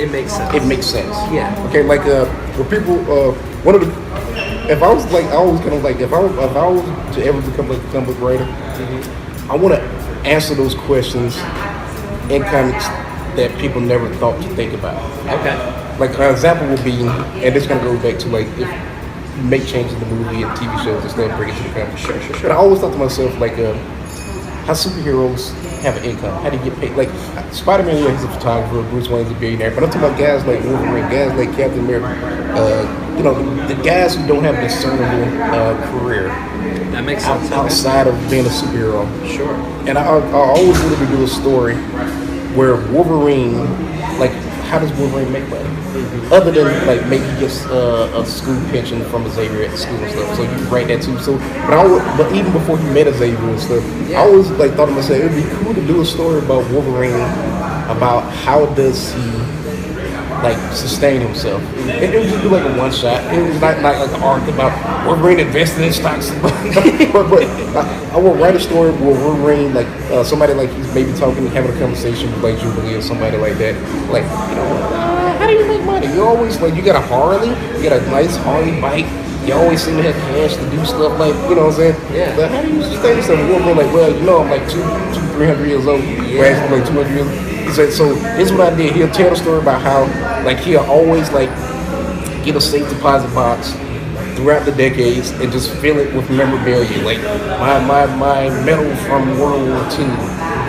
it makes sense. It makes sense. Yeah. Okay, like for people, one of the, if I was like, I always kind of like, if I was to ever become like a comic book writer, I want to answer those questions in comics that people never thought to think about. Okay. Like an example would be, and this kind of goes back to like if you make changes in the movie and TV shows and stuff, bring it to the comics. Sure. But I always thought to myself like, how superheroes have an income? How do you get paid? Like Spider-Man, he's a photographer. Bruce Wayne's a billionaire. But I'm talking about guys like Wolverine, guys like Captain America. The guys who don't have a discernible career. That makes sense. Outside of being a superhero. Sure. And I always wanted to do a story where Wolverine, like, how does Wolverine make money? Other than like maybe he gets a school pension from Xavier at school and stuff, so you can write that too. So, but even before he met Xavier and stuff, I always like thought to myself it'd be cool to do a story about Wolverine, about how does he like sustain himself. It would just be like a one shot. It was not like an arc about Wolverine investing in stocks. but I will write a story where Wolverine, like somebody like he's maybe having a conversation with like Jubilee or somebody like that, like how do you make money? You always like you got a Harley, you got a nice Harley bike. You always seem to have cash to do stuff like, you know what I'm saying? Yeah. But how do you sustain yourself? Wolverine like, well, I'm like 300 years old. Yeah. Like 200 years old. He said, so this is what I did. He'll tell the story about how, like, he'll always, like, get a safe deposit box throughout the decades and just fill it with memorabilia. Like, my medal from World War II.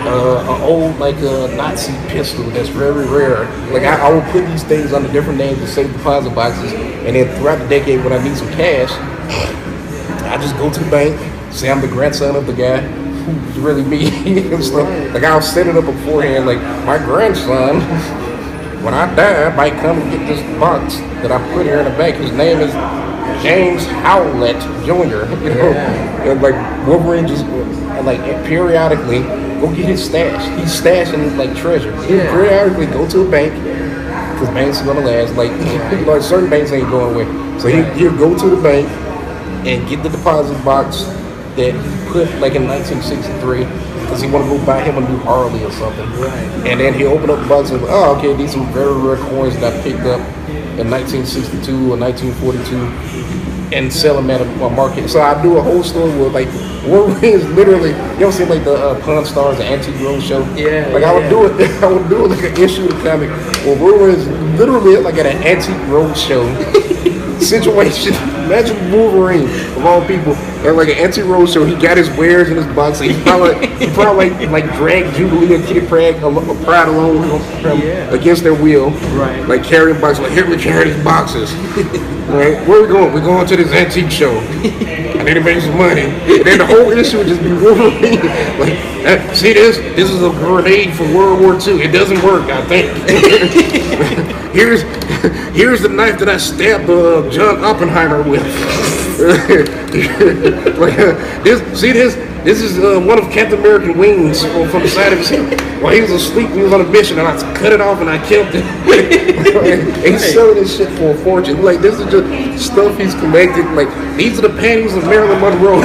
An old, like, Nazi pistol that's very rare. Like, I will put these things under different names in safe deposit boxes. And then throughout the decade, when I need some cash, I just go to the bank, say I'm the grandson of the guy who's really me and stuff. Like I'll set it up beforehand. Like my grandson, when I die, might come and get this box that I put here in the bank. His name is James Howlett Jr. You know, and like Wolverine just like periodically go get his stash. He's stashing like treasure. He periodically go to a bank. Because banks are gonna last, like certain banks ain't going away. So he'll go to the bank and get the deposit box that he put like in 1963 because he want to go buy him a new Harley or something. Right. And then he'll open up the box and go, oh, okay, these are some very rare coins that I picked up in 1962 or 1942 and sell them at a market. So I do a whole story where like Wolverine is literally, you ever see like the Pawn Stars, the Antique Roadshow? Yeah. Like I would do it like an issue of the comic where Wolverine is literally like at an Antique Roadshow situation. Imagine Wolverine of all people at like an Antique Roadshow. He got his wares in his box. So he probably like dragged Jubilee and Kitty Pride along against their will. Right. Like carrying boxes. Like here we carry these boxes. Right? Where we going? We're going to this antique show. I need to make some money. And then the whole issue would just be Wolverine. Like, see this? This is a grenade from World War II. It doesn't work, I think. Here's the knife that I stabbed John Oppenheimer with. This is one of Captain America's wings from the side of his head. While he was asleep, he was on a mission, and I cut it off and I killed him. And he's selling this shit for a fortune. Like this is just stuff he's collected. Like these are the panties of Marilyn Monroe.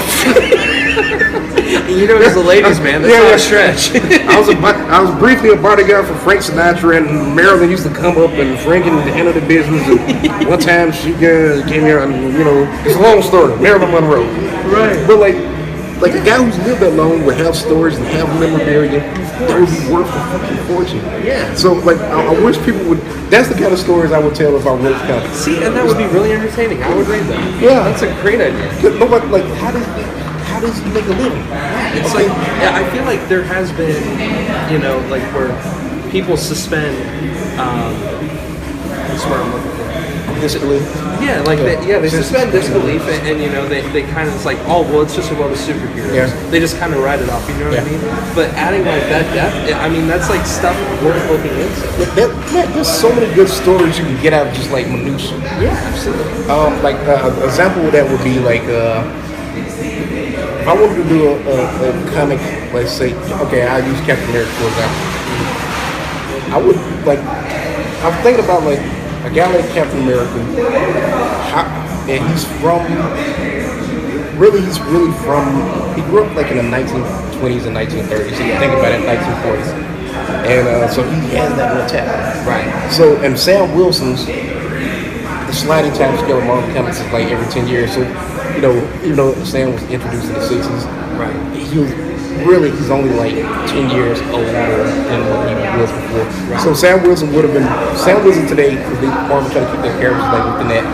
You know, there's the ladies, man. That's not a stretch. I was briefly a bodyguard for Frank Sinatra, and Marilyn used to come up and Frank and handle the business. And one time she came here, and it's a long story. Marilyn Monroe, right? But like a guy who's lived that long would have stories and have memorabilia that would be worth a fucking fortune. Yeah. So like I wish people would. That's the kind of stories I would tell if I wrote comics. See, and that would be really entertaining. I would read that. Yeah. That's a great idea. But like, how does he make a living? It's like, I feel like there has been, like where people suspend, that's what I'm looking for. Disbelief? Yeah, like, they suspend disbelief and they kind of, it's like, oh, well, it's just a world of superheroes. Yeah. They just kind of write it off, you know what I mean? But adding like that depth, I mean, that's like stuff worth looking into. There's so many good stories you can get out of just like minutia. Yeah, absolutely. Like, an example of that would be like, if I wanted to do a comic, let's say, okay, I'll use Captain America for example. I would, like, I'm thinking about, like, a guy like Captain America, and he's really from, he grew up, like, in the 1920s and 1930s, so you think about it, 1940s. And so he has that little tap. Right. So, and Sam Wilson's, the sliding time scale of Marvel Comics is like every 10 years. So, you know, even though Sam was introduced in the 60s, right, he's only like 10 years older than what he was before. Right. So Sam Wilson today, because Marvel trying to keep their characters like within that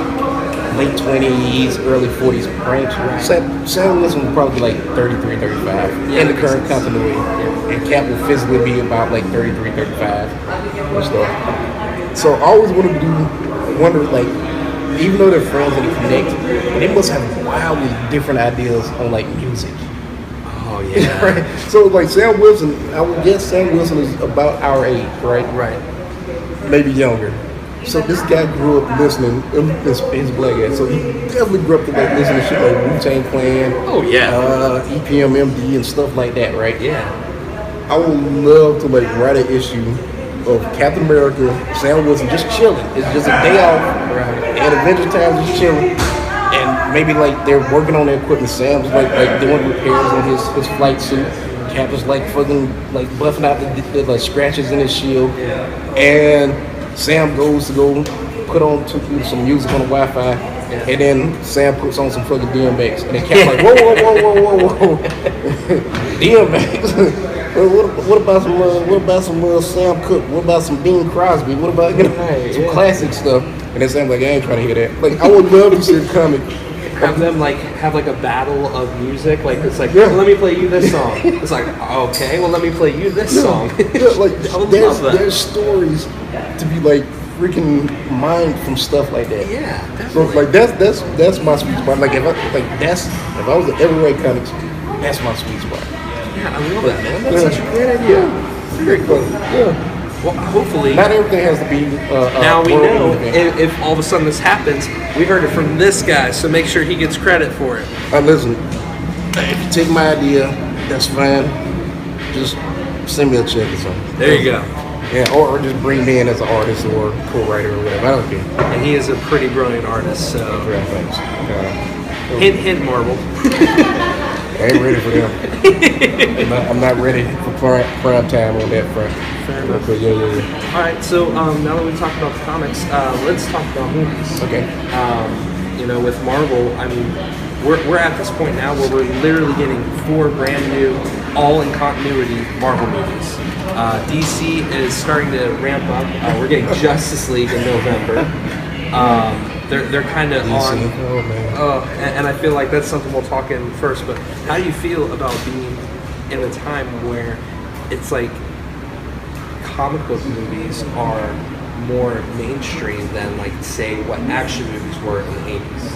late 20s, early 40s range. Right. Sam Wilson would probably be like 33, 35 in the current continuity. Yeah. And Cap will physically be about like 33, 35 or stuff. So I always wonder, like, even though they're friends and they connect, they must have wildly different ideas on like music. Oh yeah. Right. So like Sam Wilson, I would guess Sam Wilson is about our age, right? Right. Maybe younger. So this guy grew up listening, his black ass, so he definitely grew up to like listening to shit like Wu-Tang Clan, oh yeah, EPMMD and stuff like that, right? Yeah. I would love to like write an issue of Captain America, Sam Wilson just chilling. It's just a day off, right? At Adventure Time, just chilling. And maybe like they're working on their equipment. Sam's like doing repairs on his flight suit. Cap is like fucking like buffing out the like scratches in his shield. Yeah. And Sam goes to go put on some music on the Wi-Fi, and then Sam puts on some fucking DMX, and then Cap's like, whoa, DMX. What about some Sam Cooke? What about some Bing Crosby? What about some classic stuff? And then Sam's like, I ain't trying to hear that. Like, I would love to see a comic. Have them like have like a battle of music, like it's like, well, let me play you this song. It's like, okay, well let me play you this song. Like there's stories to be like freaking mined from stuff like that. Yeah, definitely. So like that's my sweet spot. Like if I was to ever write comics, that's my sweet spot. Yeah, I love that, man. That's such a great idea. Very cool. Yeah. Well, hopefully. Not everything has to be. Now we know if all of a sudden this happens, we heard it from this guy, so make sure he gets credit for it. Listen, if you take my idea, that's fine. Just send me a check or something. There you go. Yeah, or just bring me in as an artist or co-writer or whatever. I don't care. And he is a pretty brilliant artist, so. Yeah, thanks. Hint, Marvel. I ain't ready for them. I'm not ready for prime time on that front. Fair enough. Yeah. All right, so now that we talked about the comics, let's talk about movies. Okay. You know, with Marvel, I mean, we're at this point now where we're literally getting 4 brand new, all in continuity Marvel movies. DC is starting to ramp up. We're getting Justice League in November. They're kind of on. Oh man. And I feel like that's something we'll talk in first. But how do you feel about being in a time where it's like comic book movies are more mainstream than like say what action movies were in the 80s?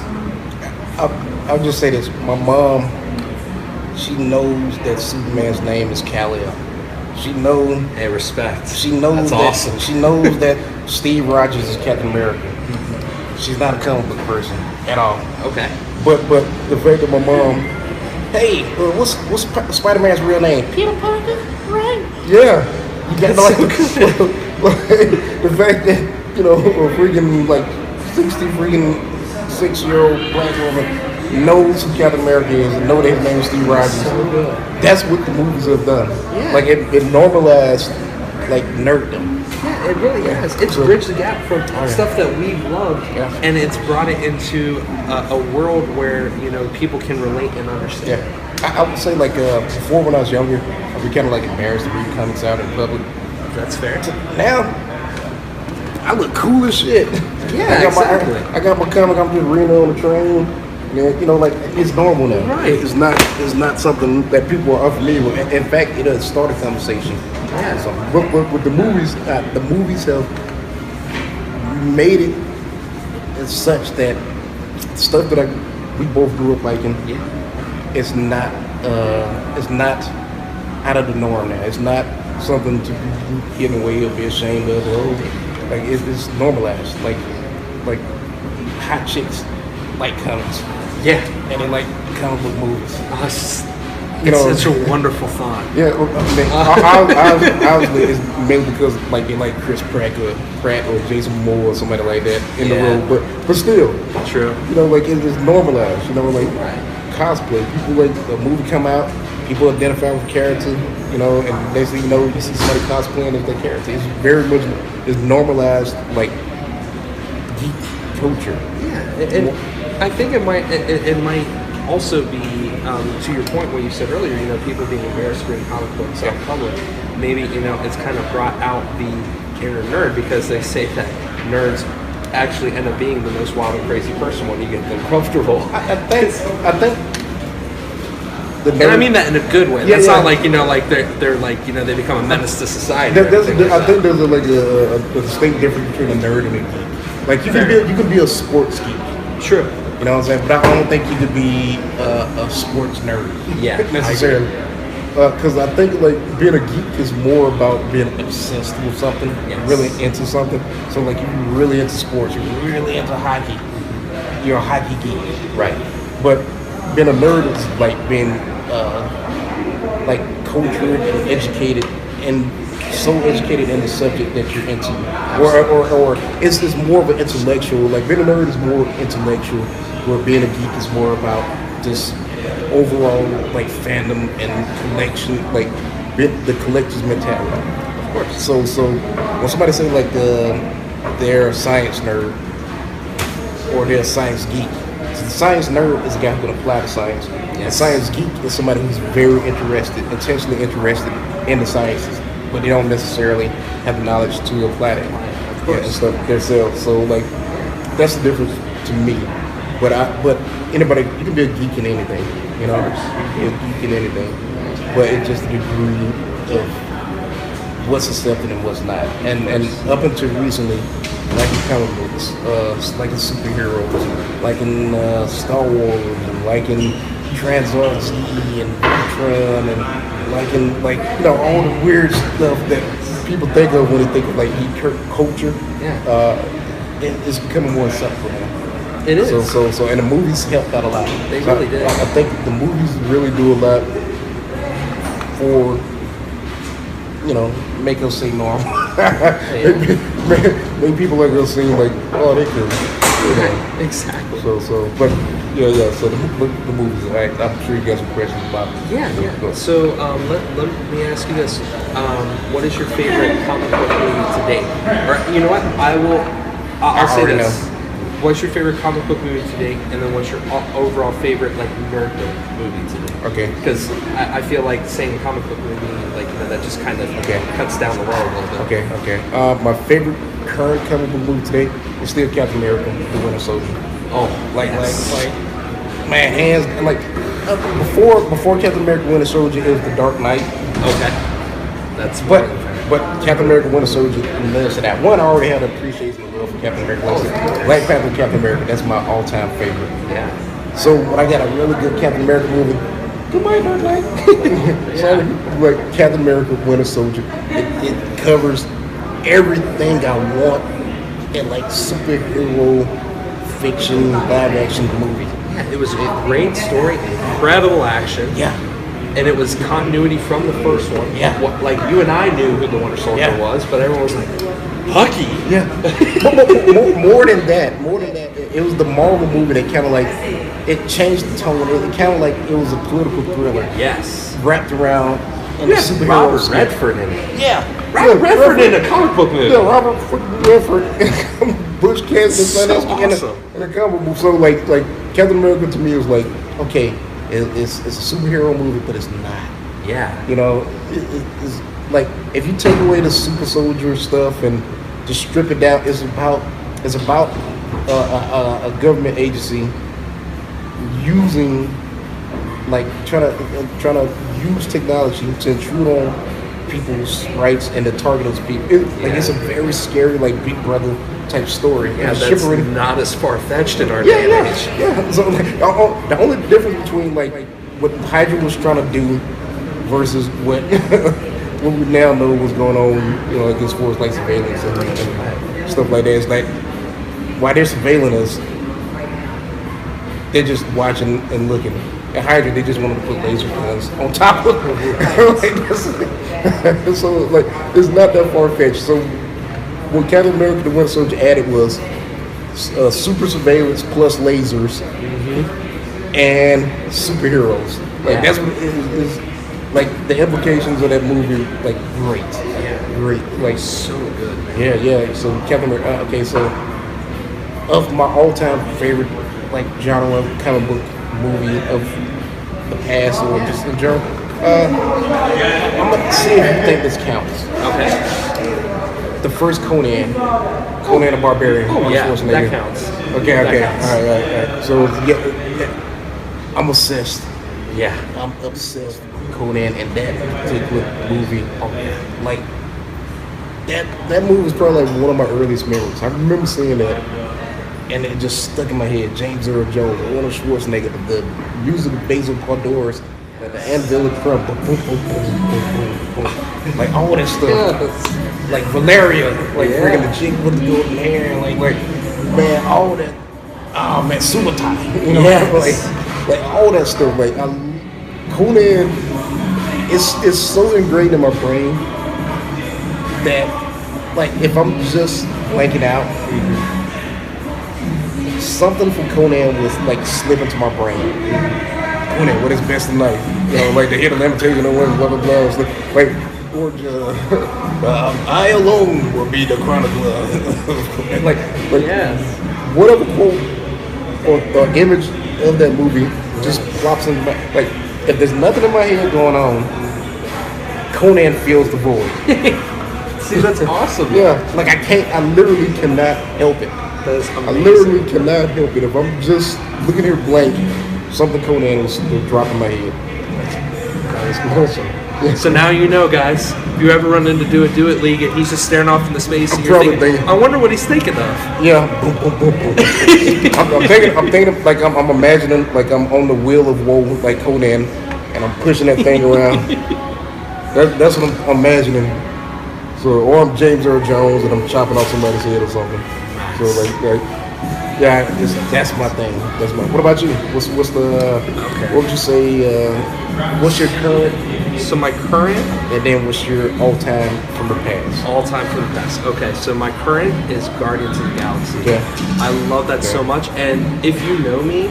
I'll just say this. My mom, she knows that Superman's name is Kal-El. She knows. Hey, respect. She knows that's awesome. She knows that Steve Rogers is Captain America. She's not a comic book person at all. Okay. But the fact that my mom, hey, what's Spider-Man's real name? Peter Parker, right? Yeah. You got like the fact that, you know, a freaking like 6-year-old black woman knows who Captain America is and know that his name is Steve Rogers. So good. That's what the movies have done. Yeah. Like it normalized like nerddom. Yeah, it really has. It's bridged the gap from stuff that we loved, and it's brought it into a world where, you know, people can relate and understand. Yeah, I would say like before when I was younger, I'd be kind of like embarrassed to read comics out in public. That's fair. Now, I look cool as shit. Yeah, exactly. I got my comic. I'm just reading on the train. You know, like it's normal now. Right. It's not something that people are unfamiliar with. In fact, it does start a conversation. Yeah. So, but with the movies have made it as such that stuff that we both grew up liking. Yeah. It's not out of the norm now. It's not something to be hidden away or be ashamed of. Like it's normalized. Like hot chicks like comics. Yeah. And they like comic book movies. It's such a wonderful thought. Yeah, obviously it's mainly because like they like Chris Pratt or Jason Moore or somebody like that in the role, but still, true. You know, like it's normalized. You know, like cosplay. People like a movie come out, people identify with the character, you know, and next thing you know, you see somebody cosplaying as that character. It's very much it's normalized like geek culture. Yeah, and I think it might also be to your point what you said earlier. You know, people being embarrassed to read comic books out in public. Maybe it's kind of brought out the inner nerd because they say that nerds actually end up being the most wild and crazy person when you get them comfortable. I think. And I mean that in a good way. That's not like like they're like they become a menace to society. I think there's a distinct difference between a nerd and a geek. Like you can be a sports geek. True. You know what I'm saying? But I don't think you could be a sports nerd. Yeah, necessarily. Because I think like being a geek is more about being obsessed with something, really into something. So like if you're really into sports, you're really into hockey. You're a hockey geek, right? But being a nerd is like being like cultured and educated, and so educated in the subject that you're into, or it's more of an intellectual. Like being a nerd is more intellectual, where being a geek is more about just overall like fandom and collection, like the collector's mentality. Of course. So when somebody say like they're a science nerd or they're a science geek, so the science nerd is a guy who can apply to science. Yes. A science geek is somebody who's very intentionally interested in the sciences, but they don't necessarily have the knowledge to apply that. Of course. And stuff themselves. So like that's the difference to me. But anybody, you can be a geek in anything, you know. You can be a geek in anything, but it's just the degree of what's accepted and what's not. And up until recently, like in comic books, like in superheroes, like in Star Wars, and like in Trans-Z and Ultron, and like all the weird stuff that people think of when they think of like geek culture. Yeah. It's becoming more acceptable now. It is. So, and the movies helped out a lot. They really did. I think the movies really do a lot for, make us seem normal. Make people like us seem like, oh, they could. Exactly. So, so the movies. I'm sure you got some questions about it. Yeah. So, let me ask you this: what is your favorite comic book movie to date? Or you know what? I'll say this. What's your favorite comic book movie to date, and then what's your overall favorite like nerdom movie to date? Okay. Because I feel like saying comic book movie, like that just kind of cuts down the well a little bit. Okay. My favorite current comic book movie today is still Captain America: The Winter Soldier. Oh, like man, hands like before Captain America: Winter Soldier, it was The Dark Knight. Okay. That's but Captain America: Winter Soldier lives to that. One, I already had an appreciation and love for Captain America. Black Panther and Captain America, that's my all-time favorite. Yeah. So when I got a really good Captain America movie, goodbye, Dark Knight. So like Captain America: Winter Soldier, it covers everything I want in like superhero fiction, live-action movie. Yeah, it was a great story, incredible action. Yeah. And it was continuity from the first one. Yeah. Like you and I knew who the Winter Soldier was, but everyone was like, Bucky. Yeah. more than that, it was the Marvel movie that kind of like, it changed the tone. It kind of like, it was a political thriller. Yes. Wrapped around in the superhero Robert Redford in it. Yeah. Robert Redford in a comic book movie. Yeah, Robert Redford. Bush Cassidy in a comic book. So like Captain America to me was like, okay, it's a superhero movie, but it's not. Yeah. It's like if you take away the super soldier stuff and just strip it down, it's about a government agency using trying to use technology to intrude on people's rights and to target those people. It's a very scary Big Brother type story. Yeah, that's not as far-fetched in our day and age. Yeah. So the only difference between what Hydra was trying to do versus what what we now know was going on, against force like surveillance and stuff like that. It's like while they're surveilling us, they're just watching and looking. At Hydra, they just wanted to put laser guns on top of them. So it's not that far-fetched. So what Captain America: The Winter Soldier added was super surveillance plus lasers and superheroes. That's what it is. like the implications of that movie, like great, great, like so good, man. Yeah. So Captain America. Okay, so of my all-time favorite like genre comic book movie of the past or just in general, I'm gonna see if you think this counts. Okay. The first Conan the Barbarian. Oh yeah, that counts. Okay. Counts. All right. So yeah, I'm obsessed. Yeah. I'm obsessed with Conan and that particular movie. Like that movie was probably like one of my earliest memories. I remember seeing that, and it just stuck in my head. James Earl Jones, Arnold Schwarzenegger, the music of Basil Cordores, the angelic drum, like all that stuff. Like Valeria, like freaking the chick with the golden hair, like man, all that. Oh man, Sumatai, you know, like all that stuff. Like Conan, it's so ingrained in my brain that like if I'm just blanking out, something from Conan was like slip into my brain. Conan, what is best in life? You know, like the hit of limitation of one, blah blah blah. Like or I alone will be the chronicler. like whatever quote or image of that movie just plops in my, like if there's nothing in my head going on, Conan fills the void. See, that's awesome. Yeah, like I literally cannot help it. That's amazing. I literally cannot help it. If I'm just looking here blank, something Conan will drop in my head. That is awesome. Yeah. So now you know, guys. If you ever run into DoItDoItLeague and he's just staring off into space, and you're thinking, I wonder what he's thinking of. Yeah. I'm thinking like I'm imagining like I'm on the wheel of woe like Conan, and I'm pushing that thing around. That's what I'm imagining. So, or I'm James Earl Jones and I'm chopping off somebody's head or something. So like yeah, that's my thing. That's my. What about you? What's the? Okay. What would you say? What's your current? So my current, and then what's your all-time from the past? All-time from the past. Okay, so my current is Guardians of the Galaxy. Yeah. I love that so much, and if you know me,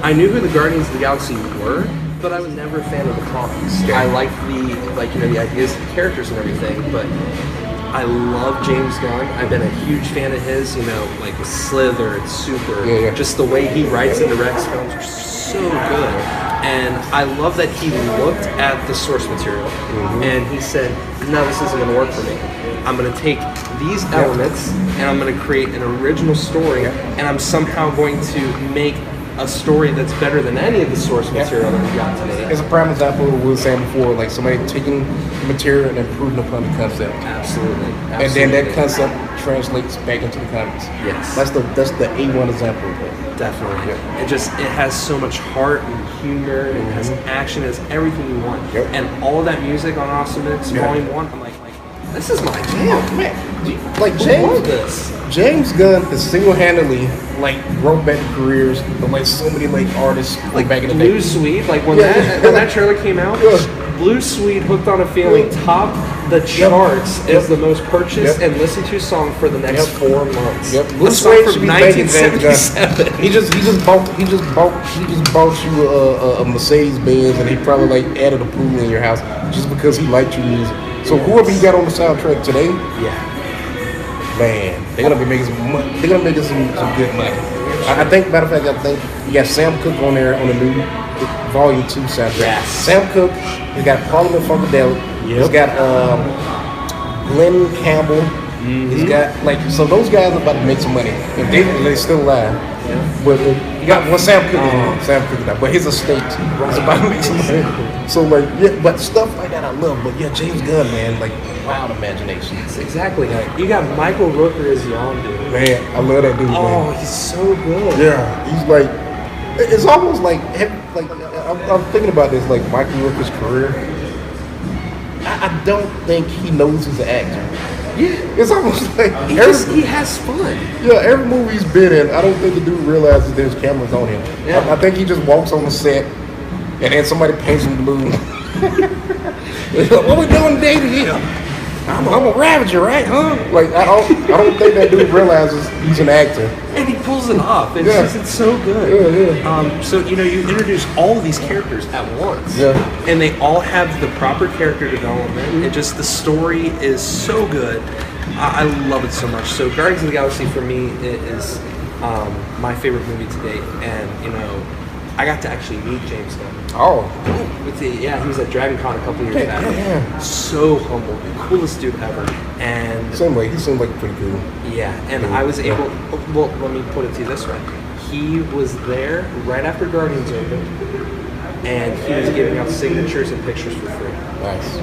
I knew who the Guardians of the Galaxy were, but I was never a fan of the comics. Yeah. I liked the ideas, the characters, and everything, but I love James Gunn. I've been a huge fan of his. You know, like with Slither and Super. Just the way he writes and directs films are so good. And I love that he looked at the source material and he said, no, this isn't going to work for me. I'm going to take these elements and I'm going to create an original story and I'm somehow going to make a story that's better than any of the source material that we got today. It's a prime example of what we were saying before, like somebody taking material and improving upon the concept. Absolutely. And then that concept translates back into the comics. Yes. That's the A1 example of that. Definitely. It has so much heart and humor, it has action, it has everything you want. And all of that music on Awesome Mix Volume 1, I'm like, this is my jam. Man, like James Gunn has single-handedly like broke back the careers of like so many like artists like back in the day. Blue Suede, like when that trailer came out, Blue Suede, Hooked on a Feeling topped the charts as the most purchased and listened to song for the next 4 months. Blue Suede from 1977. He just bought you a Mercedes Benz and he probably like added a pool in your house just because he liked your music. So whoever you got on the soundtrack today, man, they're gonna be making some money. They're gonna make some good money. I think, matter of fact, I think you got Sam Cooke on there on the new Volume 2 soundtrack. Yes. Sam Cooke, he's got Parliament Funkadelic. He's got Glenn Campbell. He's got so those guys are about to make some money. If they're still alive. But you got Sam Cooke. Sam Cooke, but his estate is about to make some money. So but stuff like that I love. But James Gunn, man, like wild imagination. That's exactly. You got Michael Rooker as Yondu. Man, I love that dude. Oh, he's so good. Yeah, he's like, it's almost like I'm thinking about this, like Michael Rooker's career. I don't think he knows he's an actor. Yeah, it's almost like he has fun. Yeah, every movie he's been in, I don't think the dude realizes there's cameras on him. Yeah. I think he just walks on the set, and then somebody paints him blue. What we doing today here? I'm a Ravager, right? Huh? Like I don't think that dude realizes he's an actor. And he pulls it off. It's just, it's so good. So, you know, you introduce all of these characters at once. And they all have the proper character development. It just, the story is so good. I love it so much. So Guardians of the Galaxy for me is my favorite movie to date. And, you know, I got to actually meet James Gunn. He was at Dragon Con a couple years back. So humble, the coolest dude ever. And he seemed like pretty cool. Yeah, and I was able. Well, let me put it to you this way: he was there right after Guardians opened, and he was giving out signatures and pictures for free. Nice.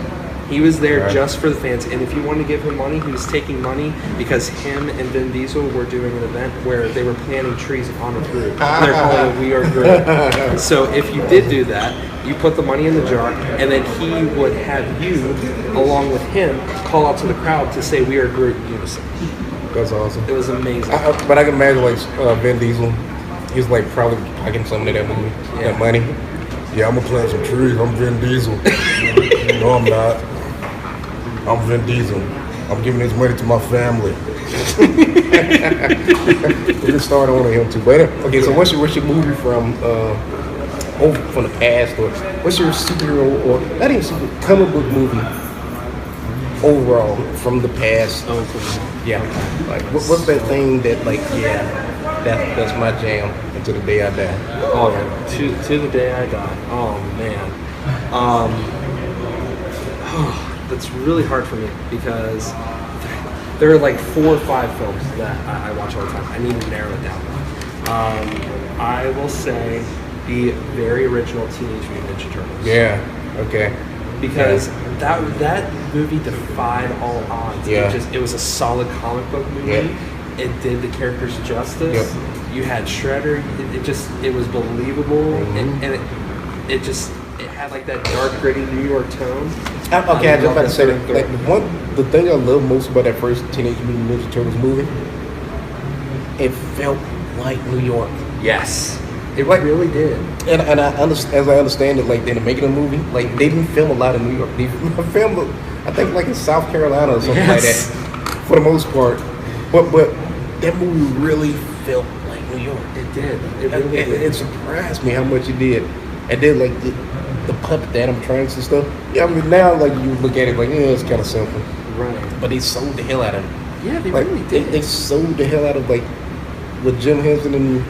He was there just for the fans, and if you wanted to give him money, he was taking money because him and Vin Diesel were doing an event where they were planting trees on the Groot. They're calling it We Are Groot. So if you did do that, you put the money in the jar, and then he would have you, along with him, call out to the crowd to say We Are Groot in unison. That's awesome. It was amazing. But I can imagine like Vin Diesel, he's like probably pocketing some of that movie, that money. Yeah, I'm gonna plant some trees. I'm Vin Diesel. No, I'm not. I'm Vin Diesel. I'm giving this money to my family. We can start on him too. But okay, so what's your movie from the past, or what's your superhero or not even super comic book movie overall from the past? Like what's that thing that like that's my jam until the day I die. Oh yeah, to the day I die. Oh man. That's really hard for me because there are like 4 or 5 films that I watch all the time. I need to narrow it down. I will say the very original Teenage Mutant Ninja Turtles. Yeah. Okay. Because that movie defied all odds. It was a solid comic book movie. It did the characters justice. You had Shredder. It was believable, and it had like that dark, gritty New York tone. Okay, I was just about to say that. Like the thing I love most about that first Teenage Mutant Ninja Turtles movie, it felt like New York. Yes, it really did. And as I understand it, like in the making of the movie, like they didn't film a lot in New York. They filmed, I think, like in South Carolina or something like that, for the most part. But that movie really felt like New York. It did. It really did. It surprised me how much it did. And then like the puppet animatronics and stuff. Yeah, I mean now like you look at it like it's kind of simple. Right. But they sold the hell out of it. Yeah, they like, really did. They sold the hell out of like what Jim Henson and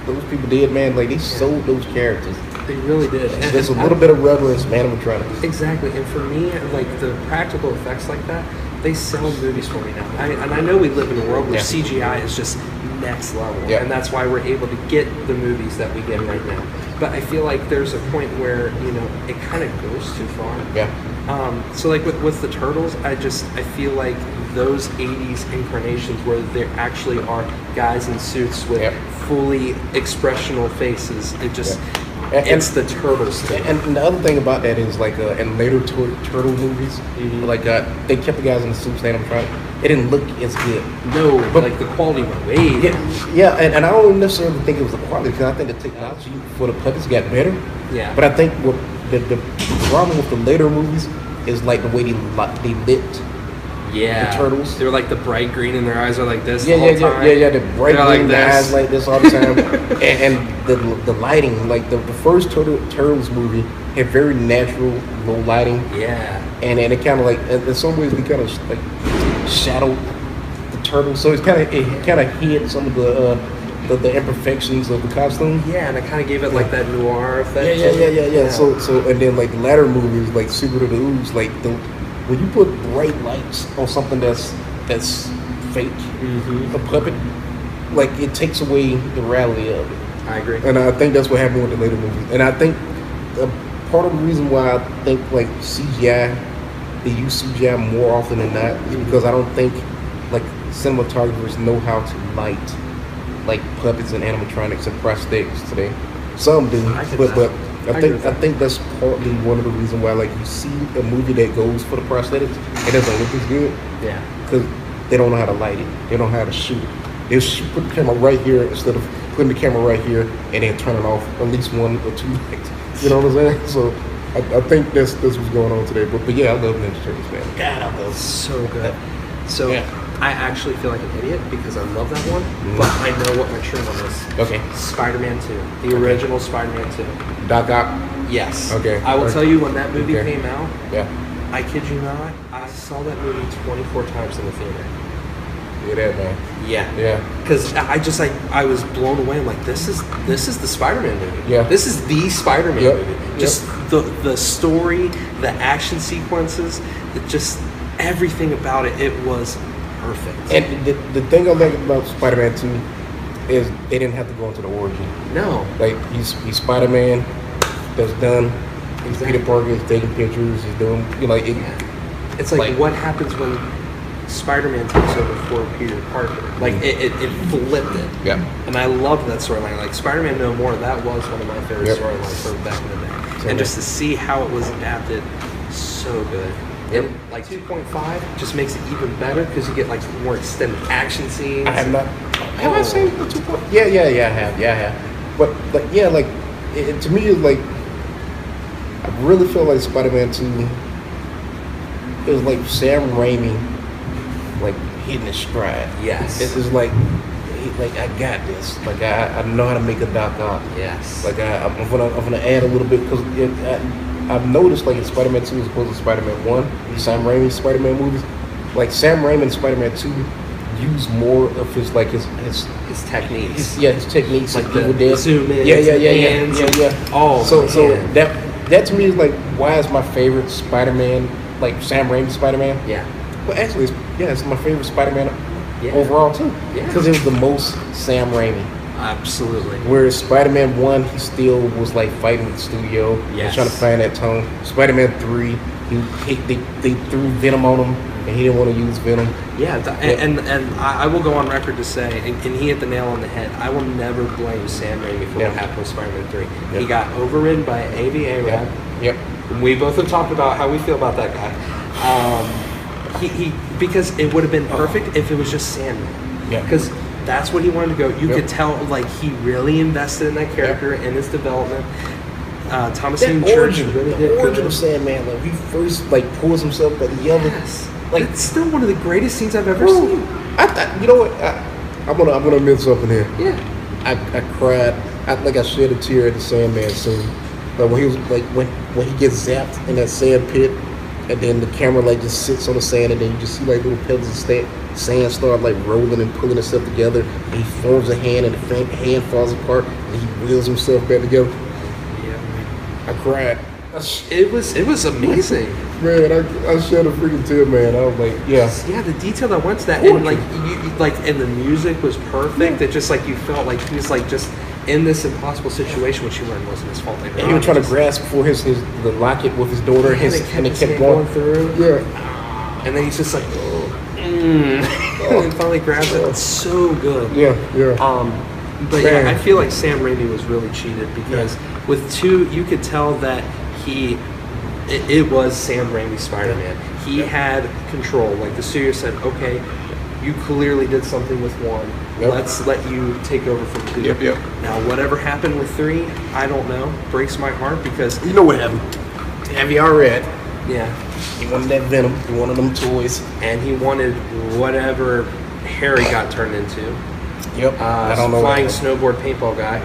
those people did, man. Like they sold those characters. They really did. And there's a little bit of reverence, man, animatronics. Exactly. And for me, like the practical effects like that, they sell movies for me now. And I know we live in a world where CGI is just next level, and that's why we're able to get the movies that we get right now. But I feel like there's a point where it kind of goes too far. So like with the Turtles, I feel like those 80s incarnations where there actually are guys in suits with fully expressional faces, it's the Turtles thing. And the other thing about that is like in later Turtle movies, like they kept the guys in the suits animatronic. It didn't look as good. No, but like the quality went way down. Yeah, and I don't necessarily think it was the quality, because I think the technology for the puppets got better. Yeah. But I think what the problem with the later movies is like the way they lit. Yeah. The turtles. They were like the bright green, and their eyes are like this. Yeah, the whole time. The bright green, the eyes like this all the time, and the lighting. Like the first Turtles movie had very natural low lighting. Yeah. And it kind of like in some ways we kind of like shadowed the turtles, so it kind of hid some of the imperfections of the costume. Yeah, and it kind of gave it like that noir effect. Yeah. So and then like the latter movies, like Secret of the Ooze, like when you put bright lights on something that's fake, a puppet, like it takes away the reality of it. I agree. And I think that's what happened with the later movies. And I think part of the reason why I think like CGI, they use CGI more often than not, is because I don't think like cinematographers know how to light like puppets and animatronics and prosthetics today. Some do, but I think that's partly one of the reasons why like you see a movie that goes for the prosthetics, it doesn't look as good. Yeah. Because they don't know how to light it. They don't know how to shoot it. They put the camera right here instead of putting the camera right here and then turning off at least 1 or 2 lights. You know what I'm saying? So I think that's what's going on today. But yeah, I love Ninja Turtles, man. God, I love it. So good. So I actually feel like an idiot because I love that one, but I know what my true one is. Okay. Spider-Man 2. The original Spider-Man 2. Doc Ock? Yes. Okay. I will tell you, when that movie came out, I kid you not, I saw that movie 24 times in the theater. Yeah, that man. Yeah. Because I was blown away. I'm like, this is the Spider-Man movie. Yeah. This is the Spider-Man movie. Just the story, the action sequences, just everything about it. It was perfect. And the thing I like about Spider-Man 2 is they didn't have to go into the origin. No. Like he's Spider-Man. That's done. He's Peter Parker. He's taking pictures. He's doing It's like what happens when Spider-Man takes over for Peter Parker. Like it flipped it. Yeah. And I loved that storyline. Like Spider-Man No More, that was one of my favorite storylines from back in the day. And just to see how it was adapted, so good. And like 2.5 just makes it even better because you get like more extended action scenes. I have not. Have I seen the 2.5? Yeah, I have. Yeah, I have. But yeah, like to me, it's like I really feel like Spider-Man 2. It was like Sam Raimi, like hitting his stride. Yes. This is like I got this. Like I know how to make a Doc Ock. Yes. Like I'm gonna add a little bit because I've noticed like in Spider-Man 2 as opposed to Spider-Man 1, Sam Raimi's Spider-Man movies, like Sam Raimi in Spider-Man 2 use more of his techniques. His techniques, like the zoom in. Yeah. Oh, so that to me is like why is my favorite Spider-Man, like Sam Raimi Spider-Man. Yeah. Well, actually, it's my favorite Spider-Man overall too. Yeah. Because it was the most Sam Raimi. Absolutely. Whereas Spider-Man 1, he still was like fighting with the studio. Yes. Trying to find that tone. Spider-Man 3, they threw Venom on him, and he didn't want to use Venom. Yeah, and I will go on record to say, and he hit the nail on the head, I will never blame Sam Raimi for what happened with Spider-Man 3. Yep. He got overridden by A.nd. Yep. We both have talked about how we feel about that guy. He because it would have been perfect if it was just Sandman. Yeah. Because that's what he wanted to go. You could tell, like, he really invested in that character and his development. Thomas Ian Church really did. The origin of Sandman, like he first like pulls himself by the yellow. Yes. Like it's still one of the greatest scenes I've ever seen. I thought, you know what? I'm gonna admit something here. Yeah. I cried. I shed a tear at the Sandman scene. Like when he was like when he gets zapped in that sand pit, and then the camera like just sits on the sand, and then you just see like little pebbles of sand start like rolling and pulling itself together. And he forms a hand, and the hand falls apart, and he wheels himself back together. Yeah. I cried. It was amazing. Man, I shed a freaking tear, man. I was like, yeah, the detail that went to that, and and the music was perfect. It just like you felt like he was like just in this impossible situation, which you learned wasn't his fault. And he was trying to grasp for the locket with his daughter, and it kept going through. Yeah, and then he's just like, and then finally grabs it. It's so good. Yeah. But yeah, I feel like Sam Raimi was really cheated because with 2, you could tell that it was Sam Raimi's Spider-Man. He had control. Like the studio said, okay, you clearly did something with 1. Let's let you take over from 2. Now, whatever happened with 3, I don't know. Breaks my heart because you know what happened. Have you R.ad? Yeah. He wanted that Venom. He wanted them toys, and he wanted whatever Harry got turned into. Yep. I don't know. Flying snowboard paintball guy.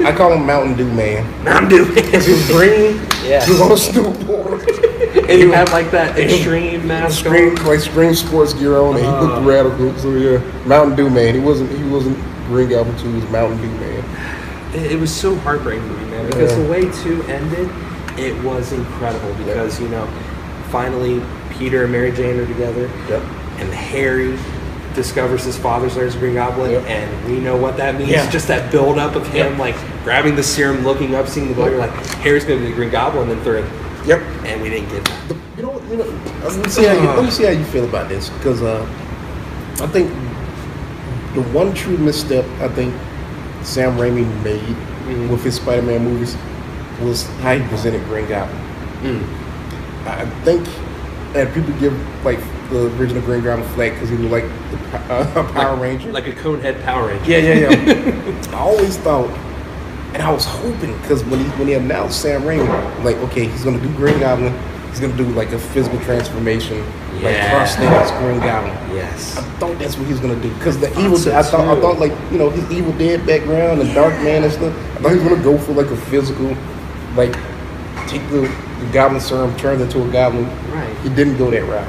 I call him Mountain Dew Man. Mountain Dew Man. Because he was green. Yeah. He was on a snowboard. And he had like that extreme mask on. Like extreme sports gear on, and he looked radical. So yeah, Mountain Dew Man. He wasn't Green Goblin 2. He was Mountain Dew Man. It was so heartbreaking to me, man. Because the way 2 ended, it was incredible. Because finally Peter and Mary Jane are together. Yep. And Harry discovers his father's there as a Green Goblin, and we know what that means. Just that build up of him like grabbing the serum, looking up, seeing the glow. You're like, Harry's going to be the Green Goblin in 3. Yep. And we didn't get that. Let me see how you feel about this, because I think the one true misstep I think Sam Raimi made with his Spider-Man movies was how he presented Green Goblin. I think that people give like the original Green Goblin flag because he was like the Power Ranger, like a conehead Power Ranger. Yeah. I always thought, and I was hoping, because when he announced Sam Raimi, like, okay, he's gonna do Green Goblin, he's gonna do like a physical transformation, like prosthetics Green Goblin. Yes. I thought that's what he's gonna do because the evil. I thought like his Evil Dead background and Dark Man and stuff. I thought he was gonna go for like a physical, like take the goblin serum, turn it into a goblin. Right. He didn't go that route.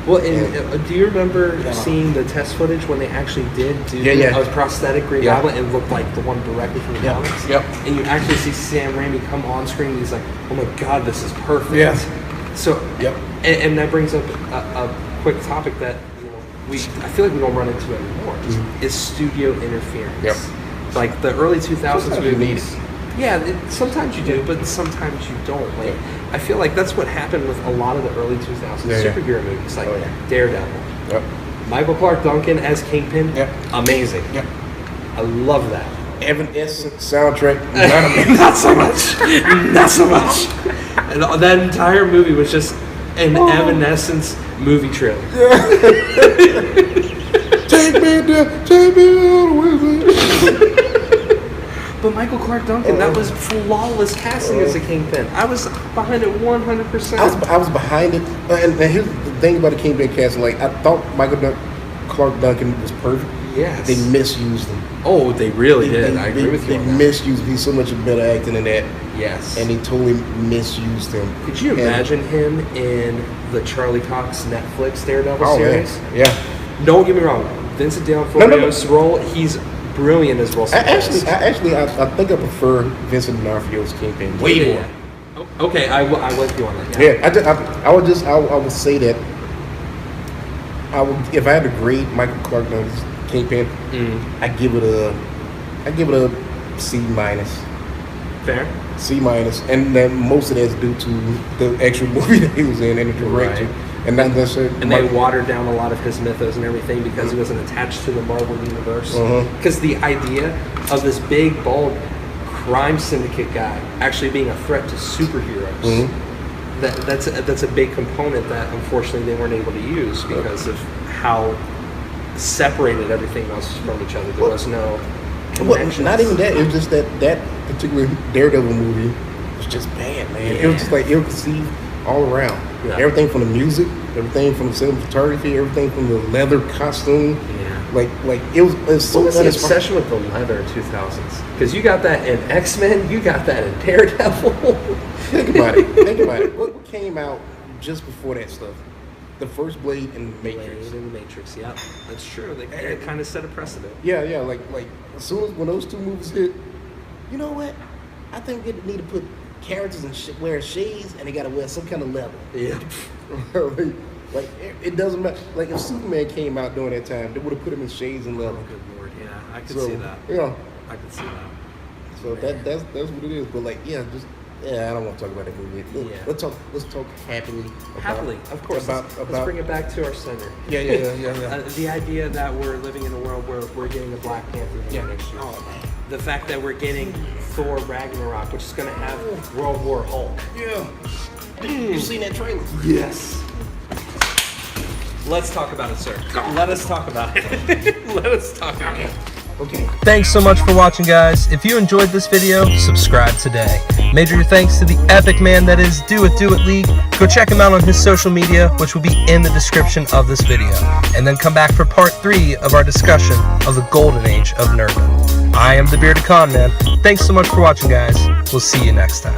Well, and do you remember seeing the test footage when they actually did do a prosthetic Green Goblin and looked like the one directly from the comics? Yep. And you actually see Sam Raimi come on screen and he's like, oh my god, this is perfect. Yes. So, and that brings up a quick topic that I feel like we don't run into anymore, is studio interference. Yep. Like the early 2000s movies. You need it. Yeah, sometimes you do, but sometimes you don't. Like, I feel like that's what happened with a lot of the early 2000s superhero movies, like Daredevil. Yep. Michael Clark Duncan as Kingpin, amazing. Yep. I love that. Evanescence soundtrack, not so much. Not so much. And that entire movie was just an Evanescence movie trailer. Take me down with me. But Michael Clark Duncan, that was flawless casting as a Kingpin. I was behind it 100%. I was behind it. And here's the thing about the Kingpin casting. Like, I thought Michael Clark Duncan was perfect. Yes. They misused him. Oh, they really did. I agree with you. They misused him. He's so much better acting than that. Yes. And they totally misused him. Could you imagine him in the Charlie Cox Netflix Daredevil series? Man. Yeah. Don't get me wrong. Vincent D'Onofrio's role, he's brilliant as well. I think I prefer Vincent D'Onofrio's Kingpin way more. Oh, okay, I with you on that. I would say that if I had to grade Michael Clark Duncan's Kingpin, I give it a C minus. Fair. C minus, and then most of that's due to the actual movie that he was in and the director. Right. And not necessarily. And they watered down a lot of his mythos and everything because he wasn't attached to the Marvel universe. Because the idea of this big, bold crime syndicate guy actually being a threat to superheroes, that's a big component that unfortunately they weren't able to use because of how separated everything was from each other. There was no connections. Not even that. It was just that particular Daredevil movie was just bad, man. It was just like ill-conceived all around. Yeah. Everything from the music, everything from the cinematography, everything from the leather costume. Yeah. Like it was so. What was the obsession with the leather in 2000s? Because you got that in X-Men, you got that in Daredevil. Think about it. What came out just before that stuff? The first Blade in the Matrix. Blade in the Matrix, yeah, that's true. They kind of set a precedent. Yeah. Like as soon as when those two movies hit, you know what? I think we need to put characters and wear shades, and they gotta wear some kind of leather. Yeah. like it doesn't matter. Like if Superman came out during that time, they would have put him in shades and leather. Oh, good lord, yeah, I could see that. Yeah, I could see that. So that's what it is. But like, I don't want to talk about that movie. Let's talk happily. Happily, of course. Let's bring it back to our center. Yeah. The idea that we're living in a world where we're getting a Black Panther movie next year. The fact that we're getting Thor Ragnarok, which is going to have World War Hulk. Yeah. You seen that trailer? Yes. Let's talk about it, sir. Let us talk about it. Let us talk about it. Okay. Thanks so much for watching, guys. If you enjoyed this video, subscribe today. Major thanks to the epic man that is DoItDoItLeague. Go check him out on his social media, which will be in the description of this video. And then come back for part 3 of our discussion of the Golden Age of Nerdom. I am the Bearded Con-Man. Thanks so much for watching, guys. We'll see you next time.